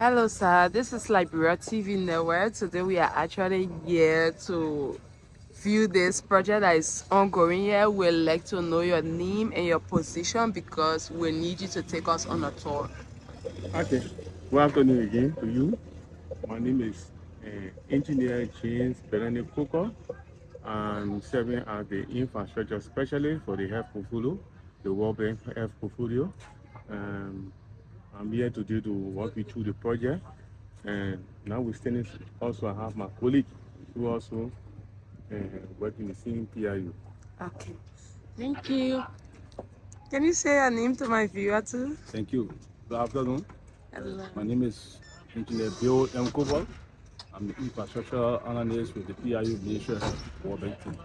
Hello, sir. This is Liberia TV Network. Today we are actually here to view this project that is ongoing here. We'd like to know your name and your position because we need you to take us on a tour. Okay. Good afternoon again to you. My name is Engineer James Benani Coker. I'm serving as the infrastructure specialist for the health portfolio, the World Bank health portfolio. Um, I'm here today to walk you through the project. And now we're standing. Also, I have my colleague who also work in the same PIU. Okay. Thank you. Can you say your name to my viewer too? Thank you. Good afternoon. Hello. My name is Engineer Bill M. Caldwell. I'm the infrastructure analyst with the PIU Ministry of Health World Bank team.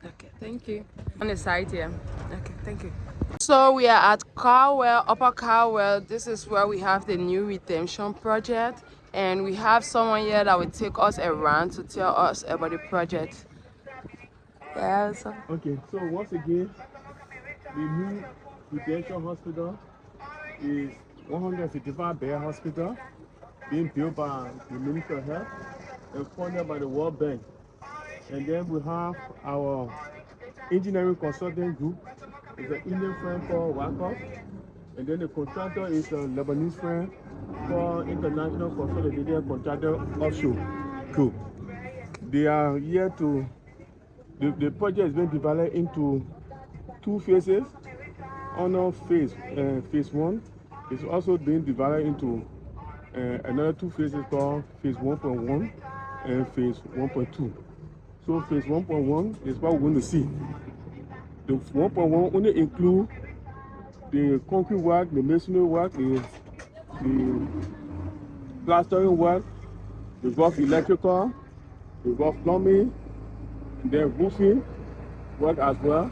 Okay, thank you. On the side here. Okay, thank you. So we are at Caldwell, Upper Caldwell. This is where we have the new redemption project, and we have someone here that will take us around to tell us about the project. Yeah. Okay, so once again, the new detention hospital is 155-bed hospital being built by the Ministry of Health and funded by the World Bank. And then we have our engineering consulting group. It's an Indian friend called Wakov. And then the contractor is a Lebanese friend called International Consolidated Contractor Offshore Group. They are here to, the project is being developed into two phases. On phase one is also being divided into another two phases called phase 1.1 and phase 1.2. So phase 1.1 is what we're going to see. The 1.1 only include the concrete work, the masonry work, the plastering work, the rough electrical, the rough plumbing, and then roofing work as well,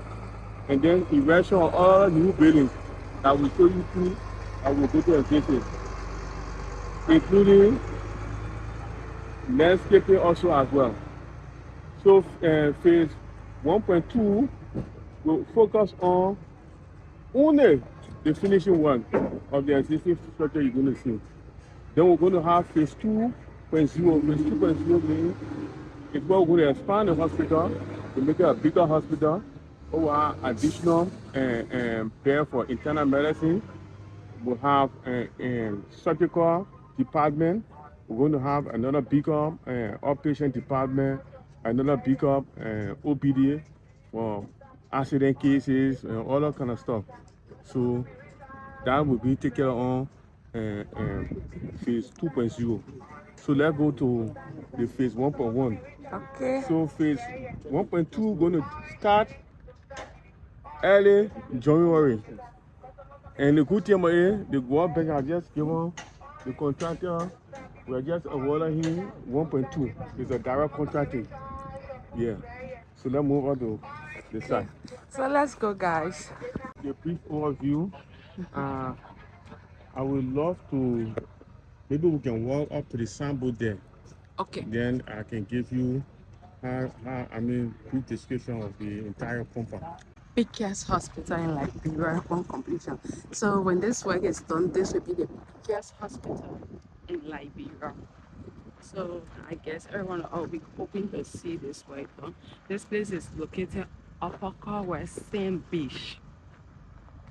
and then erection of all new buildings that will show you through and will go to a visit, including landscaping also as well. So phase 1.2 will focus on only the finishing work of the existing structure you're going to see. Then we're going to have phase 2.0. Phase 2.0 means it's where we're going to expand the hospital to make it a bigger hospital. We'll have additional bed for internal medicine. We'll have a surgical department. We're going to have another bigger outpatient department, another bigger OPD for accident cases and all that kind of stuff. So that will be taken on phase 2.0. So let's go to the phase 1.1. Okay. So phase 1.2 going to start early January. And the good thing is the World Bank has just given the contractor, we are just awarding him 1.2. It's a direct contracting. Yeah. So let's move on to the side. So let's go, guys. The brief overview. I would love to, maybe we can walk up to the signboard there. Okay. Then I can give you brief description of the entire compound. Biggest hospital in Liberia upon completion. So when this work is done, this will be the biggest hospital in Liberia. So I guess everyone will be hoping to see this work done. This place is located upper Caldwell Sand Beach.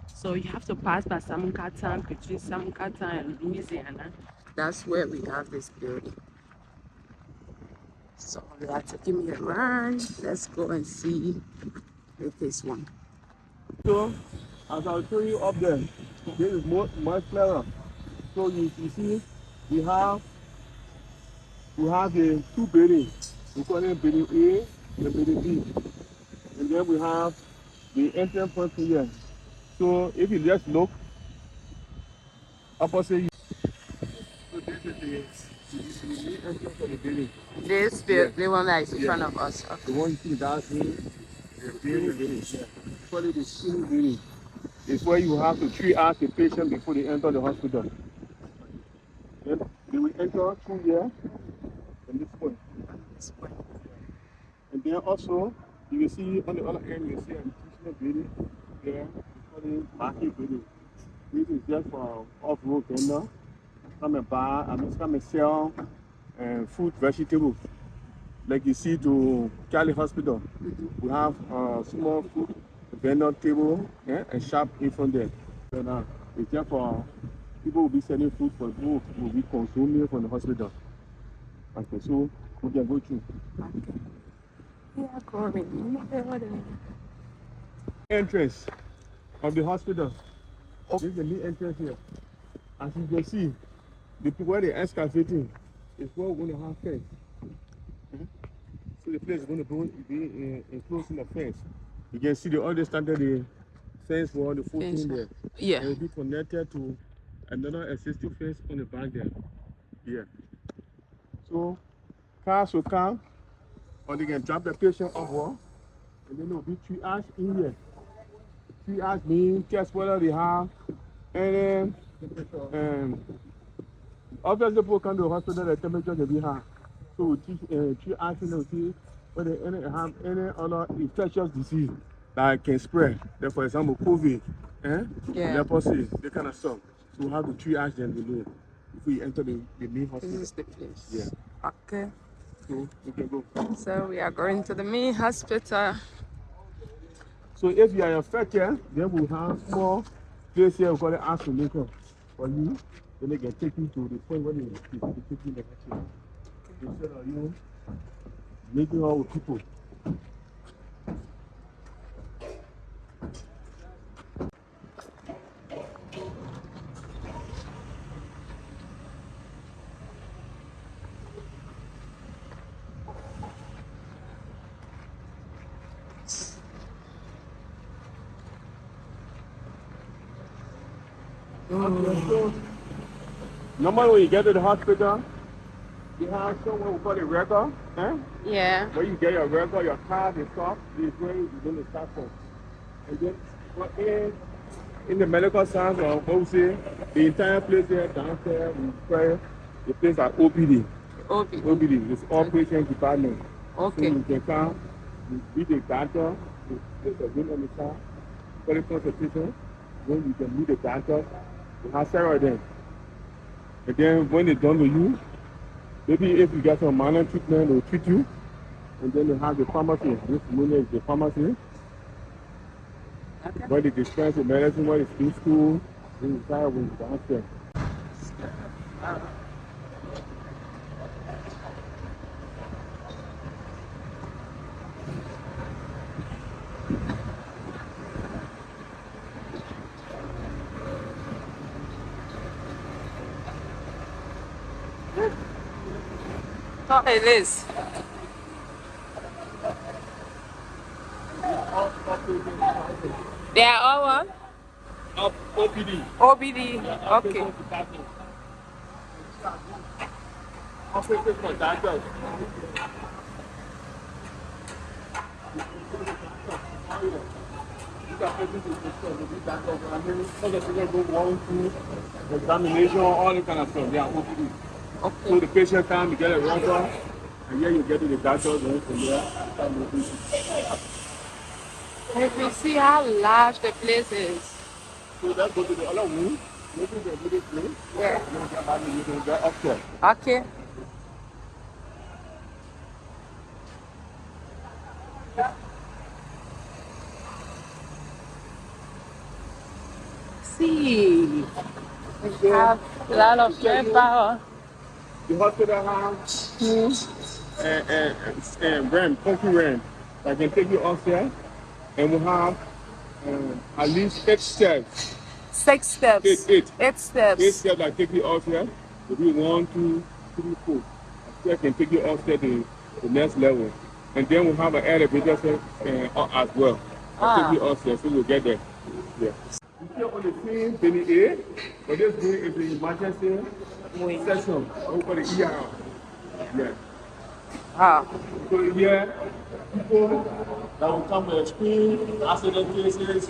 So you have to pass by Samunkata, between Samunkata and Louisiana. That's where we have this building. So they are taking me around. Let's go and see this one. So as I'll show you up there, this is much clearer. So you see we have the two buildings. We call them building A and building B. And then we have the entrance point here. So if you just look opposite you, so this is the entrance of the building. This building, the one that is in front of us. Okay. The one you see that's the building. Yeah. Call it the screening building. It's where you have to triage the patient before they enter the hospital. Then they will enter through here and this point. And then also you will see on the other end, you will see an institutional building there. It's called the market building. This is just for off-road vendor. come and buy, come and sell food, vegetables. Like you see to Cali Hospital, we have a small food vendor table and shop in front there. So now, it's just for people will be selling food for people who will be consuming from the hospital. Okay, so we can go through. Yeah, going. Entrance of the hospital. This is the main entrance here. As you can see, the people where they're excavating is what we're going to have first. So the place is going to be enclosed in the fence. You can see they already started the fence for the 14 there. Yeah. And it will be connected to another existing fence on the back there. Yeah. So cars will come, or they can drop the patient off wall, and then there will be triage in here. Triage means test whether they have any obviously people come to the hospital, the temperature can be high. So we triage in to see whether they have any other infectious disease that can spread. Like for example, COVID, leprosy, that kind of stuff. So we have to triage them below before you enter the main hospital. This is the place. Yeah. Okay. So we can go. So we are going to the main hospital. So if you are infected, then we'll have small place here, we call it isolation for you. Then they can take you to the point where they take you the hospital. Instead of you making out with people. So, normally when you get to the hospital, you have somewhere we call it record, Yeah. where you get your record, your card and stuff. This is where you're going to start from. And then in the medical science, or what we say, the entire place here downstairs, we call the place at OPD. OPD, it's Outpatient Department. Okay. So you can come, you meet the doctor, there's a room on the side, for the consultation, then you can meet the doctor, you have several of them. And then when they're done with you, maybe if you get some minor treatment, they'll treat you. And then they have the pharmacy. This one is the pharmacy. Okay. Where they dispense the medicine, where it's in school, then you start with downstairs. Oh, it is. They are all what? OPD. OBD. Okay. Offices for doctors. These are places to discuss with these doctors. I mean, some of the people go one through examination, all that kind of stuff. They are OPD. Okay. So the patient comes, you get a record, and then you get to the doctors, and from there, start moving. If we see how large the place is. So let's go to the other room. Maybe the middle place. Yeah. And then get back to you can get upstairs. Okay. See, we have a lot of manpower. The hospital has ramp, concrete ramp that can take you upstairs, and we have at least 8 steps. 6 steps. Eight. 8 steps. 8 steps that take you upstairs. Maybe 1, 2, 3, 4. Upstairs can take you upstairs to the next level, and then we have an elevator as well. Take you upstairs, so we'll get there. Yeah. We're on the same penny A, but this one is the emergency section. We call it ER. Yeah. Ah. So here, people that will come with extreme accident cases,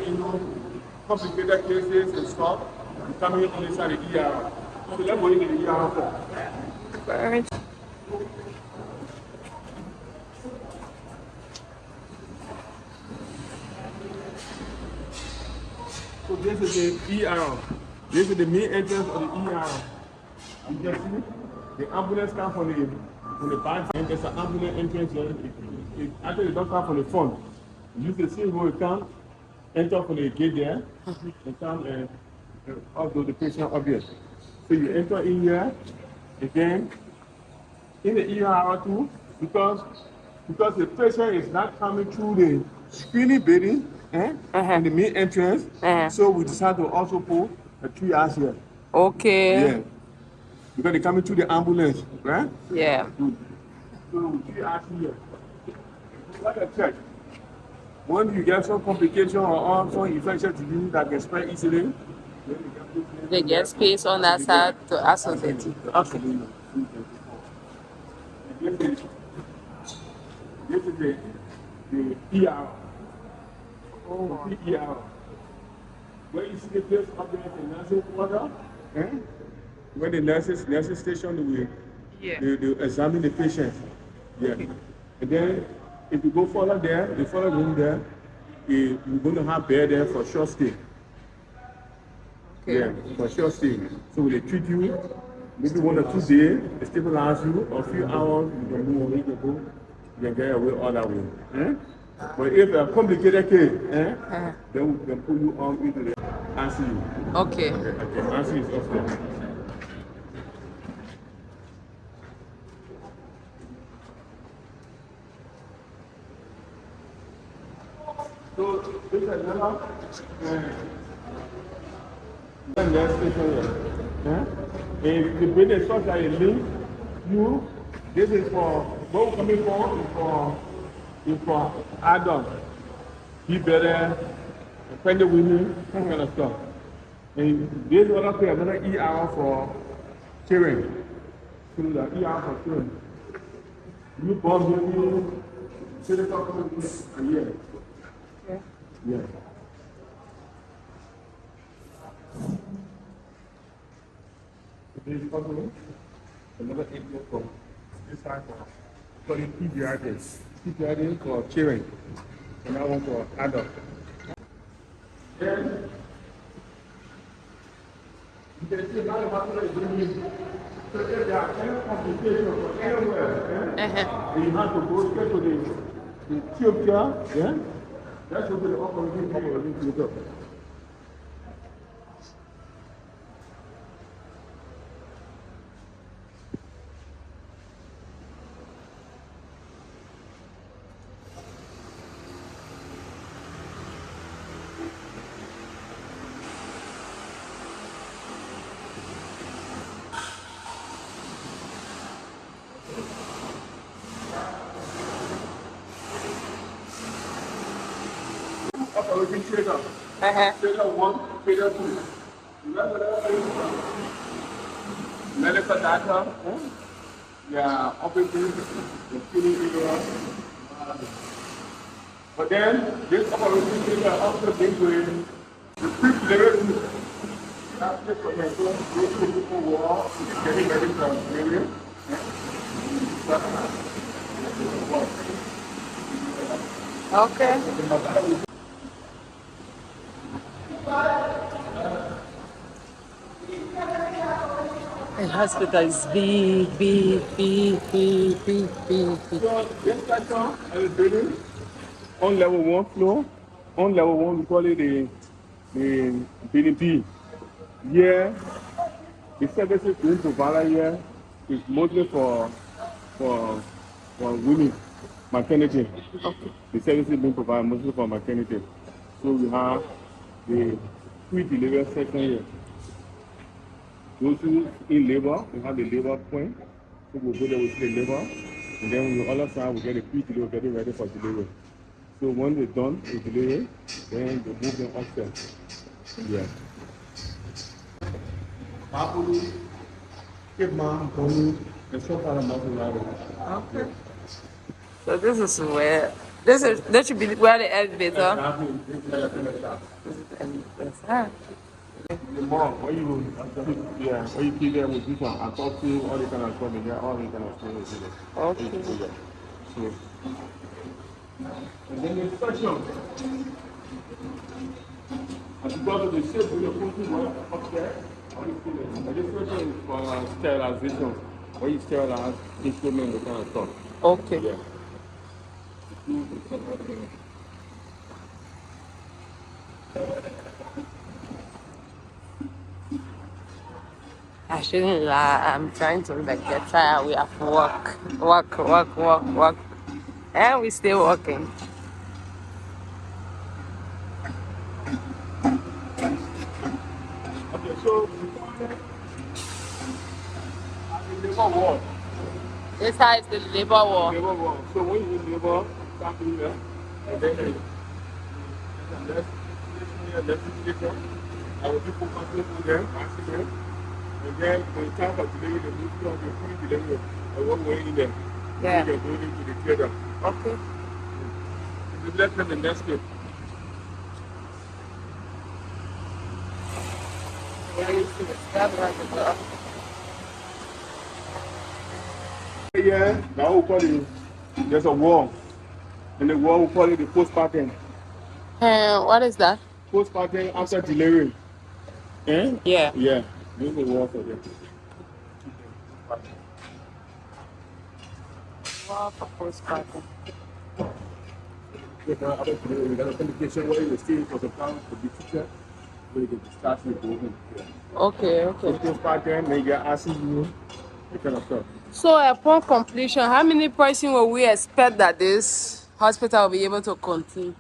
complicated cases and stuff, will come in on the side of the ER. So let's go into the ER first. So this is the ER. This is the main entrance of the ER. You can see the ambulance come from the back, and there's an ambulance entrance here. Actually, it don't come from the front. You can see where it comes, enter from the gate there, and come and up to the patient up here. So you enter in here, again, in the ER too, because the patient is not coming through the screening building in the main entrance, so we decided to also put a triage here. Okay. Yeah. Because they're coming through the ambulance, right? Yeah. So we triage here. Like I check. When you get some complication or some infection to you that can spread easily, They get space on that side to associate it. Okay. This is the ER. Oh. The ER. Where you see the place up there, the nursing quarter, where the nursing station they examine the patient. Yeah. And then if you go further there, the further room there, you're going to have bed there for short stay. Okay. Yeah, for short stay. So they treat you, maybe 1 or 2 days, they stabilize you, a few hours, you can move away, you can go, you can get away all that way. But if a complicated case, then we can put you on into the ICU. Okay. Okay, ICU is upstairs. So this is another nurse station here. If the building is such that it link you, this is for what we're coming for is for adults. Be better, pregnant women, that kind of stuff. And this other place, another ER for children. So the ER for children. You born baby, children a year. Yeah. This is possible. Another area from this side for the pediatrics. Pediatrics for children. And that one for adults. Then, you can see now the hospital is doing. So if there are any complications from anywhere, and you have to go straight to the tube here, that's what the operating theater. Operating theater. Theater 1, theater 2. Remember that? Medical data. Yeah, operating, the feeling area. But then, this operating theater also brings in the pre-delivery. That's just for your go to the people wall, getting ready for delivery. Okay. The hospital is big, big. So this section is building on level 1 floor. On level 1, we call it the building B. Here, the services being provided here is mostly for women, maternity. Okay. The services being provided mostly for maternity. So we have the pre-delivery section here. Those who in labor, we have the labor point. So we'll go there with the labor. And then on the other side, we get the pre-delivery, getting ready for delivery. So when they're done with delivery, then they move them upstairs. Yeah. Gbarpolu, catchment, Bomi, and so far Montserrado. Okay. So this should be where the elevator. Exactly. This is the elevator. The more, when you keep them with this one, I talk to you, all the kind of stuff, they get all the kind of stuff with it. Okay. So, and then the section. As you go to the shape, when you're putting one upstairs, This one is for sterilization. When you sterilize instrument, the kind of stuff. Okay. Yeah. I shouldn't lie. I'm trying to like get tired. We have to work, and we still working. Okay, so labor ward. This side is the labor ward. Labor ward. So when you labor, start here, and then I will be focusing on them, asking them, and then when time for delivery, the move on the free delivery. I won't go in there. Yeah. They're going into the theater. Okay. You left them the next day. Yeah, now we call it, there's a wall. And the wall we call it the postpartum. What is that? Postpartum after delivery. Eh? Yeah. Yeah. Use the wall for them. Wow, for postpartum. After delivery, we got a communication where you stay for some time to be teacher. Where you get to start with moving. Okay, So okay. postpartum, then you're asking you, that kind of stuff. So upon completion, how many person will we expect that this hospital will be able to continue?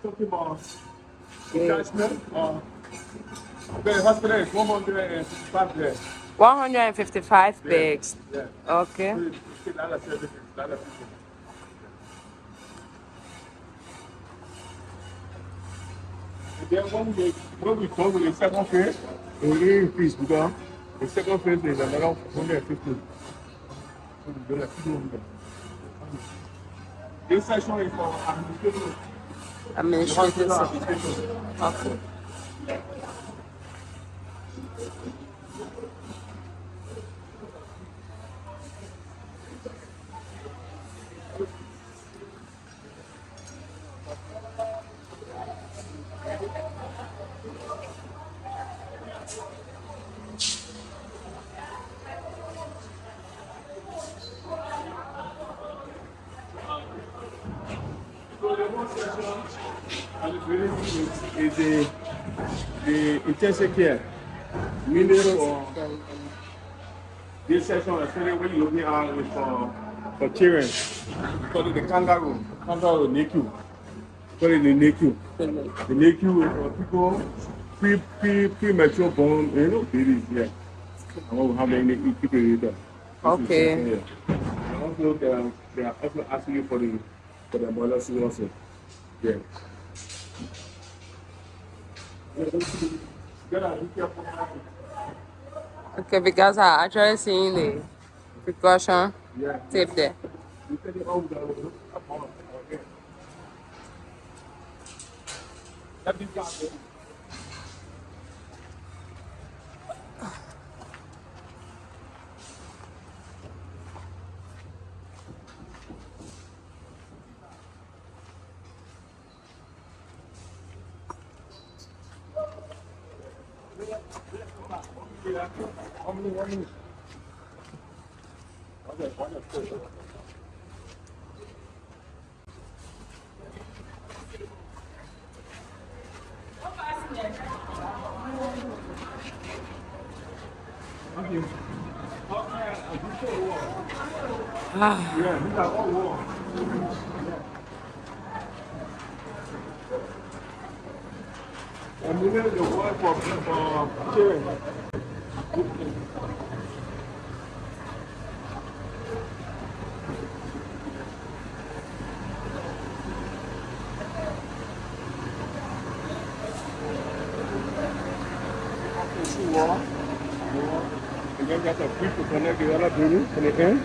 You're talking about the catchment, the hospital is 155 there. 155 Yeah. beds. Yeah. Okay. So it's a lot of services, a lot of people. And then when we come with the second phase, it will increase because the second phase is another 150. So we do like 200. This section is for administration. The Administrative hospital service. administration. Okay. So the one section is the intensive care. Meaning for this section, especially when you're looking at it for children. We call it the kangaroo NICU. Call it the NICU. The NICU is for people premature born, babies, yeah. And what we have the incubator. Okay. And also they are also asking you for the mothers also. Yeah. Okay, because I actually seen the precaution Yeah. tape there. You said it all the okay. That is got How many? Okay, one of two. Okay. Yeah, these are all warm. And we made the word for children. And then there's a bridge to connect the other building in the end.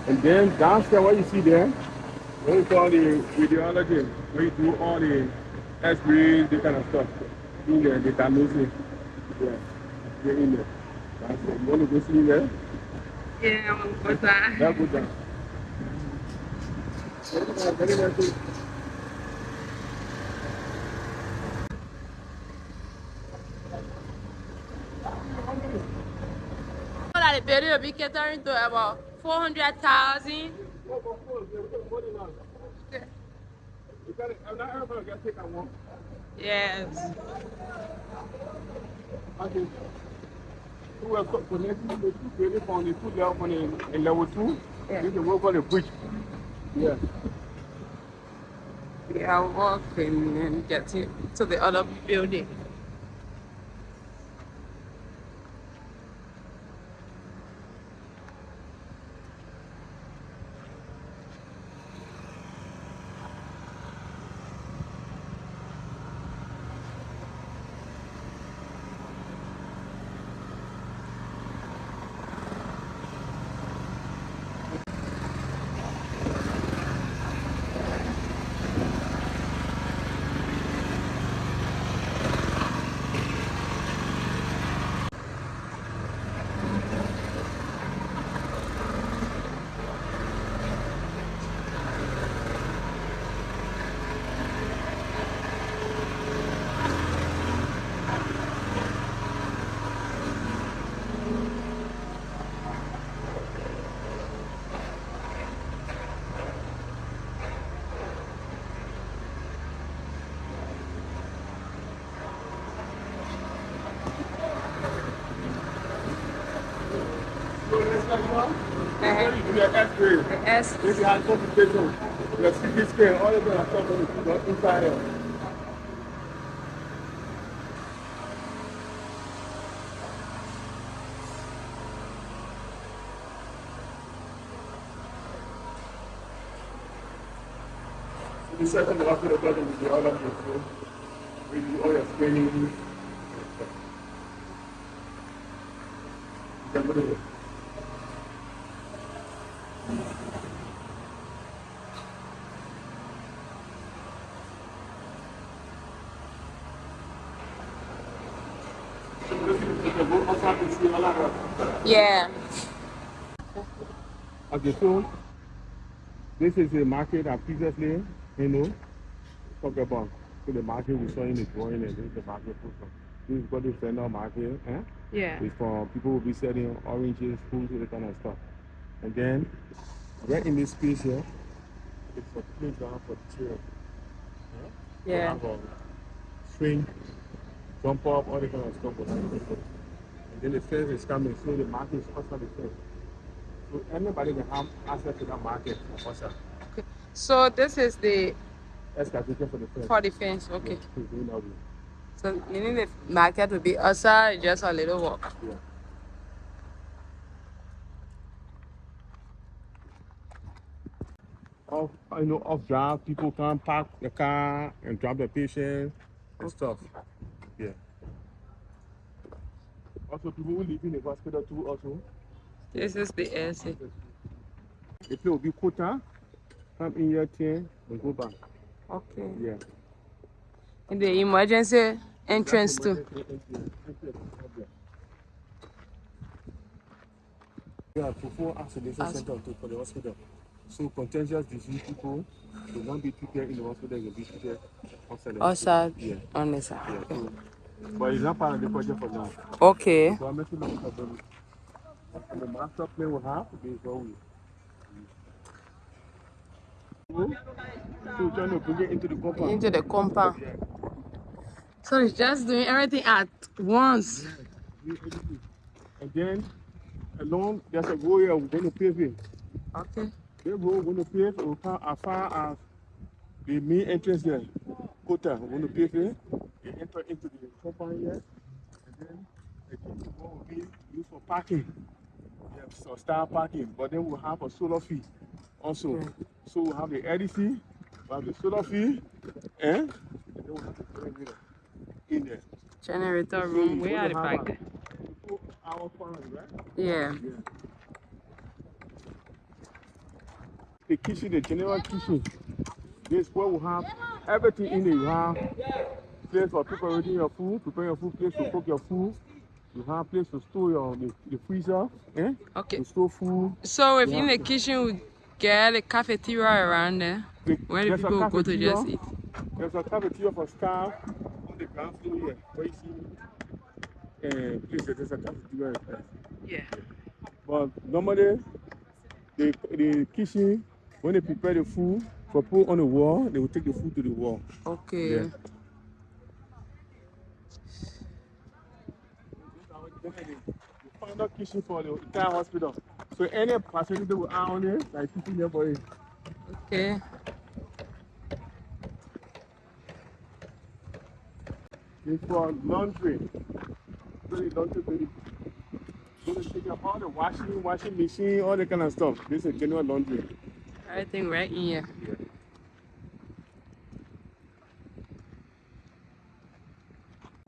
And then downstairs, what you see there, what we call the radiology, where you do all the X-rays, this kind of stuff. In there, the diagnosis. Yeah, you're in there. Downstairs. You want to go see in there? Yeah, I want to go there. That goes down. Very nice. the building will be catering to about 400,000. Okay. Yes. Okay. We were connecting the two buildings from the two level from the level 2. Yeah. This is what we call a bridge. Yeah. We are walking and getting to the other building. The X-ray. The S. If you have complications, your CT scan, all of them are covered inside here. So the second hospital building will be all of your food. We do all your screening. Yeah. Okay, so this is a market I previously, talked about. So the market we saw in the drawing, and this is the market photo. This is what the vendor market, Yeah. It's for people who will be selling oranges, fruits, all that kind of stuff. And then right in this space here, it's for playground for the children. Yeah. We have a swing, jump up, all that kind of stuff. And then the fence is coming, so the market is also the fence. So anybody can have access to that market also. Okay. So this is the Excavation for the fence. for the fence. Okay. Yeah, so doing that way. So meaning the market will be outside, just a little walk. Yeah. Off drive, people can park the car and drop the patient and stuff. Yeah. Also, people who live in the hospital too. Also, This is the AC. if there will be quota, come in your team and go back. Okay. Yeah. In the emergency entrance too. Yeah, full isolation center for the hospital. So contagious disease people will not be treated in the hospital, they will be treated outside. Outside. Yeah. On the side. Yeah. So, but it's not part of the project for now. Okay. The government will look at them. And the master plan will have to be what we. So trying to bring it into the compound. Into the compound. Yeah. So it's just doing everything at once. And then along there's a road here we're going to pave it. Okay. The road we're going to pave will come as far as the main entrance there. Quota, we're going to pave it. You enter into the compound here. And then the road will be used for parking. Yeah, so start parking. But then we'll have a solar fee also. Okay. So we'll have the LDC, we'll have the solar fee, and then we'll have the generator in there. Generator room. Where are the back? Our farm, right? Yeah. Yeah. The kitchen, the general kitchen. This is where we have everything in there. You have place for preparing your food, place to cook your food. You have place to store the freezer, Okay. to store food. So within the kitchen, we get a cafeteria around there where the people will go to just eat. There's a cafeteria for staff on the ground floor here. Where you see, there's a cafeteria. Yeah. But normally, the kitchen, when they prepare the food for put on the wall, they will take the food to the wall. Okay. Yeah. The final kitchen for the entire hospital. So any facility will add on it, like kitchen there for it. Okay. It's for laundry. So the laundry baby. So they take out all the washing machine, all that kind of stuff. This is general laundry. Everything right in here.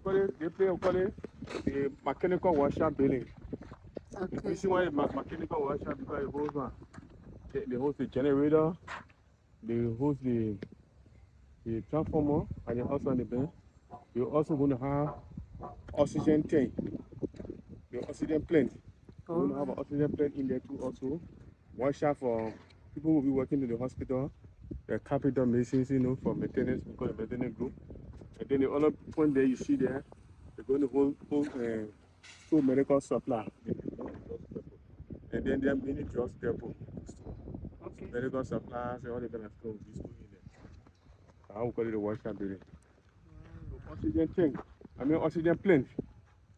They call it the mechanical workshop building. Okay. You see why it's mechanical workshop because it holds one. They host the generator, they host the transformer, and they also on the bench. You're also going to have oxygen tank, the oxygen plant. You're going to have an oxygen plant in there too also. Workshop for people who will be working in the hospital, the capital masons, for maintenance, because the maintenance group. And then the other point there you see there, they're going to hold store medical supply. And then there are many drugs depot. Okay. Medical supplies and all the kind of stuff will be stored in there. I will call it the workshop building. So oxygen tank, oxygen plant.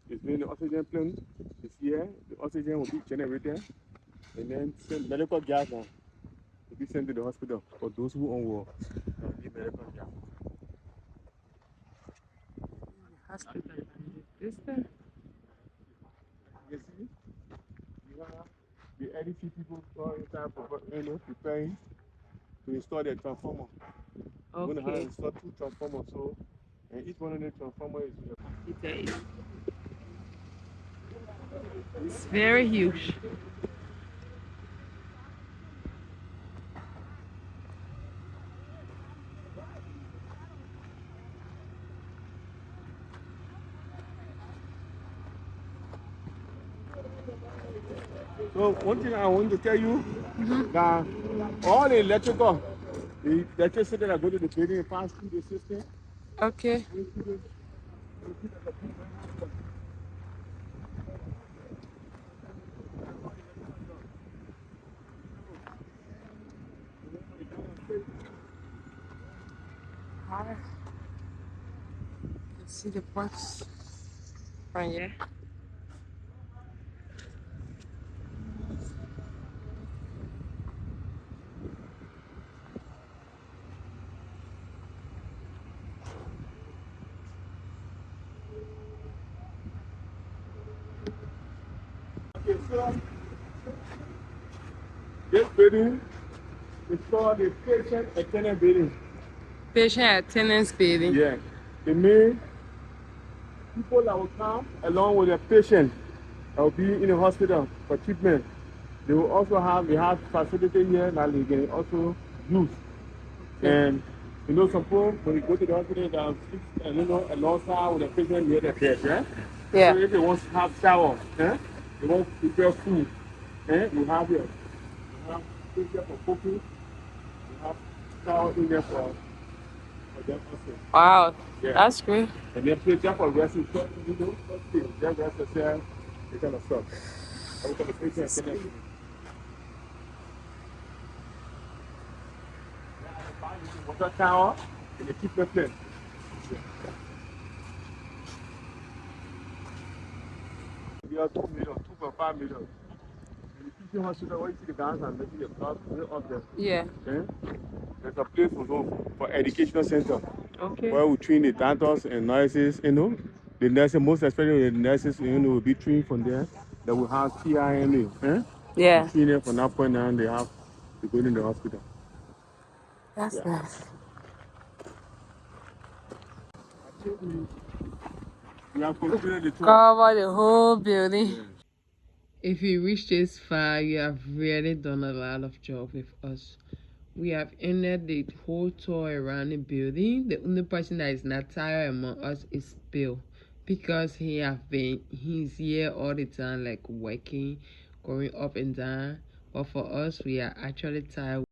It's mean the oxygen plant is here. The oxygen will be generated and then send medical gas now to be sent to the hospital for those who on war need medical gas. Hospital. This thing? You see, you have the LDC people inside preparing to install the transformer. We're going to have Okay. install 2 transformers, so and each one of the transformers is It's very huge. So one thing I want to tell you that all the electricity that go to the building pass through the system. Okay. You see the parts right here. Okay, so this building is called the patient attendant building. Patient attendance building. Yeah. The main people that will come along with the patient that will be in the hospital for treatment. They will also have facility here that they can also use. And some people when you go to the hospital they are fixed alongside with the patient near the bed, right? Yeah. So if they want to have shower, they want to prepare food, you have here. You have here for cooking, you have shower in there for them also. Wow. Yeah. That's great. And then place there for resting, just rest yourself, that kind of stuff. I will come to patient attendant. Water tower and the treatment plant. We are 2 million, 2.5 million. In the teaching hospital, where you see the guys are making the blood up there. Yeah. Okay? There's a place for educational center. Okay. Where we train the doctors and nurses, The nurses, most especially the nurses, will be trained from there. That will have TIMA. Yeah. Train them from that point on, they have to go in the hospital. That's nice. I think we have completed the tour. Cover the whole building. Yeah. If you reach this far, you have really done a lot of job with us. We have ended the whole tour around the building. The only person that is not tired among us is Bill, because he's here all the time, like working, going up and down. But for us, we are actually tired.